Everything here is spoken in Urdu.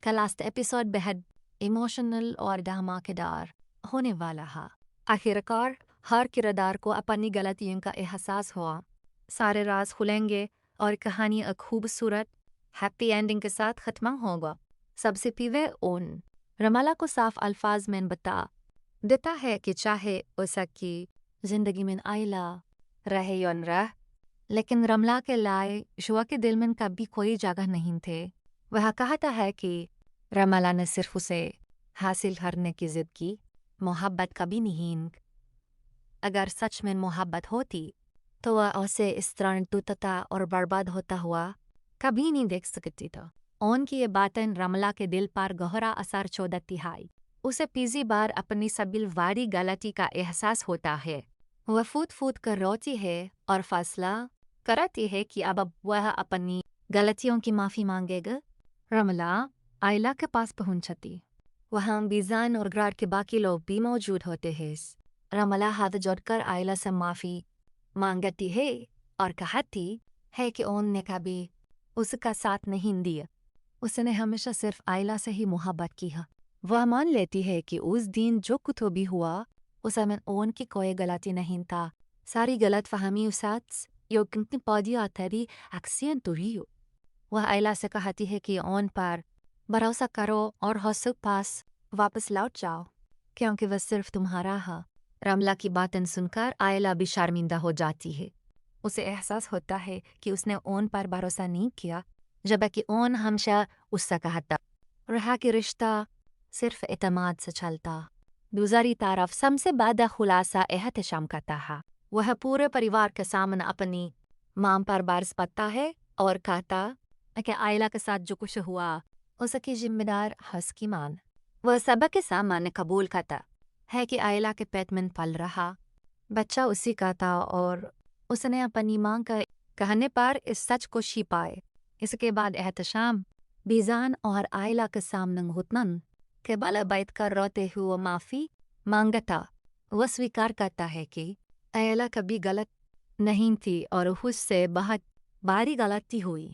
کا لاسٹ ایپیسوڈ بہت ایموشنل اور دھماکےدار ہونے والا ہے۔ آخرکار ہر کردار کو اپنی غلطیوں کا احساس ہوا، سارے راز کھلیں گے اور کہانی ایک خوبصورت ہیپی اینڈنگ کے ساتھ ختم ہوگا۔ سب سے پہلے اون رمالا کو صاف الفاظ میں بتا دیتا ہے کہ چاہے اس کی زندگی میں آئلہ رہے یا نہ رہے، لیکن رملا کے لائے شوا کے دل میں کبھی کوئی جگہ نہیں تھے۔ وہ کہتا ہے کہ رمالا نے صرف اسے حاصل کرنے کی ضد کی، محبت کبھی نہیں۔ اگر سچ میں محبت ہوتی تو وہ اسے اس طرح ٹوٹتا اور برباد ہوتا ہوا کبھی نہیں دیکھ سکتی تھا۔ اون کی یہ باتیں رملا کے دل پر گہرا اثر چھوڑتی ہے۔ اسے پہلی بار اپنی سبھی بڑی غلطی کا احساس ہوتا ہے۔ وہ پھوٹ پھوٹ کر روتی ہے اور فیصلہ کرتی ہے کہ اب وہ اپنی غلطیوں کی معافی مانگے گا۔ رملا آئلہ کے پاس پہنچتی، وہاں بیزان اور گھر کے باقی لوگ بھی موجود ہوتے ہیں۔ رملا ہاتھ جوڑ کر آئلہ سے معافی مانگتی ہے اور کہتی ہے کہ اون نے کبھی اس کا ساتھ نہیں دیا، اس نے ہمیشہ صرف آئلہ سے ہی محبت کی ہے۔ وہ مان لیتی ہے کہ اس دن جو کچھ بھی ہوا اس میں اون کی کوئی غلطی نہیں تھا، ساری غلط فہمی اساتس یو کنتی پودی آتری ایکسینٹ ہوئی۔ وہ آئلہ سے کہتی ہے کہ اون پر بھروسہ کرو اور حوصلے پاس واپس لوٹ جاؤ، کیونکہ وہ صرف تمہارا ہے۔ رملا کی باتیں سن کر آئلہ بھی شرمندہ ہو جاتی ہے۔ اسے احساس ہوتا ہے کہ اس نے اون پر بھروسہ نہیں کیا، جبکہ اون ہمیشہ اس سے کہتا رہا کہ رشتہ صرف اعتماد سے چلتا۔ دوسری طرف سب سے بڑا خلاصہ احتشام کرتا ہے۔ وہ پورے پریوار کے سامنے اپنی ماں پر برس پڑتا ہے اور کہتا کہ آئلہ کے ساتھ جو کچھ ہوا اس کی ذمہ دار اس کی ماں۔ وہ سب کے سامنے قبول کرتا ہے کہ آئلہ کے پیٹ میں پل رہا بچہ اسی کا تھا اور اس نے اپنی ماں کا کہنے پر اس سچ کو چھپائے۔ اس کے بعد احتشام بیزان اور آئلہ کے سامنے گھٹنوں کے بل بیٹھ کر روتے ہوئے معافی مانگتا۔ وہ سویکار کرتا ہے کہ آئلہ کبھی غلط نہیں تھی اور اس سے بہت بڑی غلطی ہوئی۔